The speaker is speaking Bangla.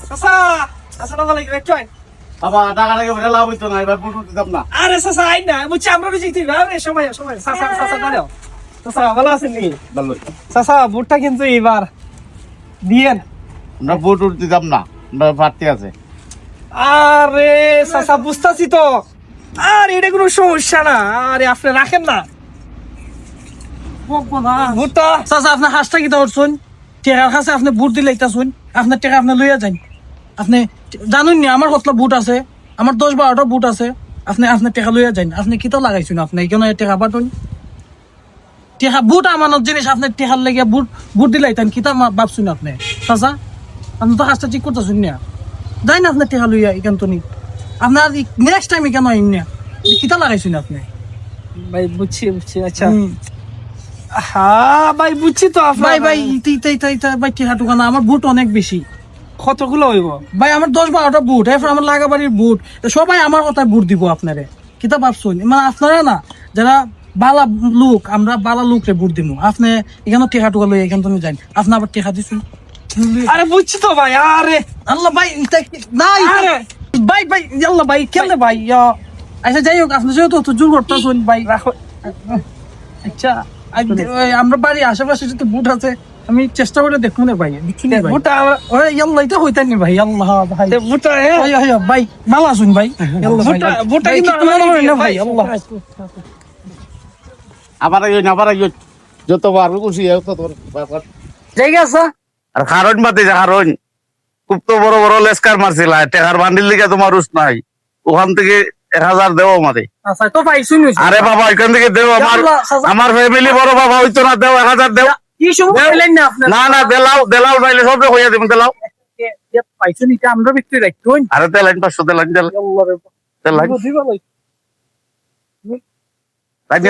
চাচা আসসালামু আলাইকুম একটু আইন। বাবা টাকা টাকা ভরে লাভ হইতো না, এবার বুট দিতাম না। আরে চাচা আইন না বুঝছি আমরা বুঝি আরে সময় সময় চাচা চাচা দাঁড়াও। চাচা ভালো আছেন নি? ভালো। চাচা বুটটা কিন্তু এবার দিয়েন। আমরা বুট দিতাম না, আমরা পার্টি আছে। আরে চাচা বুঝতাছি তো, আর এটা কোনো সমস্যা না, আরে আপনি রাখেন না বুটটা। চাচা আপনার হাঁসটা কি ধরছুন, টেকার কাছে আপনি বুট দিলে এটা শুন, আপনার টেকা আপনি লইয়া যান। আপনি জানুন নি আমার কতলা বুট আছে, আমার 10-12টা বুট আছে, আপনি আপনার টেকা লইয়া যান। আপনি কিতা লাগাইছুন, আপনি কেন টেকা পাঠুন? টেকা বুট আমানত জিনিস, আপনি টেকার লেগে বুট বুট দিলে তাই কিতা ভাবছুন আপনি? চাচা আপনি তো হাঁসটা ঠিক করতেছুন না, যাই না আপনার টেকা লইয়া এখান তো নি, আপনার নেক্সট টাইম কেন আইন না, কিতা লাগাইছুন আপনি? ভাই বুঝছি আচ্ছা। হ্যাঁ ভাই বুঝছি তো ভাই ভাই ভাই টেকা টুকা না, আমার বুট অনেক বেশি। কতগুলো হইব ভাই আমার 10-12টা বুট, এরপর আমার লাগাবাড়ির বুট, সবাই আমার কথায় বুট দিব আপনারে। কিতা ভাবছুন মানে আপনারা না যারা বালা লোক, আমরা বালা লোকরে বুট দিব, আপনি এখানে টেকা টুকা লই এখান তুমি যাই, আপনি আবার টেকা দিছুন। আরে বুঝছি তো ভাই। আরে আল্লাহ ভাই নাই ভাই ভাই আল্লাহ ভাই কেন ভাই আচ্ছা যাই হোক, আপনি যেহেতু তো জোর করতেছুন ভাই রাখো। আচ্ছা আমরা বাড়ি আশেপাশে যদি বুট আছে আমি চেষ্টা করে দেখুন না ভাই, বুটটা ওই আল্লাহ এটা হইতানি ভাই, আল্লাহ ভাই বুটটা ভাই ভালো আছুন ভাই, বুটটা কিন্তু ভাই আল্লাহ আবার যতবার খুশি ঠিক আছে। আর কারণ বাদে যা কারণ খুব তো বড় বড় লেস্কার মারছিল, টেকার বান্ডিল দিকে তোমার রুশ নাই, ওখান থেকে 1000 দেও আমারে। আচ্ছা তো পাইছুন। আরে বাবা ওইখান থেকে দেও, আমার ফ্যামিলি বড় বাবা হইতো না, দেও 1000 দেও। কি সময় হইলেন না আপনার? না না দেলাও দেলাও নাইলে সব হইয়া দিবেন, দেলাও। পাইছুন এটা আমরা বিক্রি রাখতুন। আরে তেলাইন 500 তেলাইন তেলাইন আল্লাহ রে তেলাইন দিবা ভাই। রাজি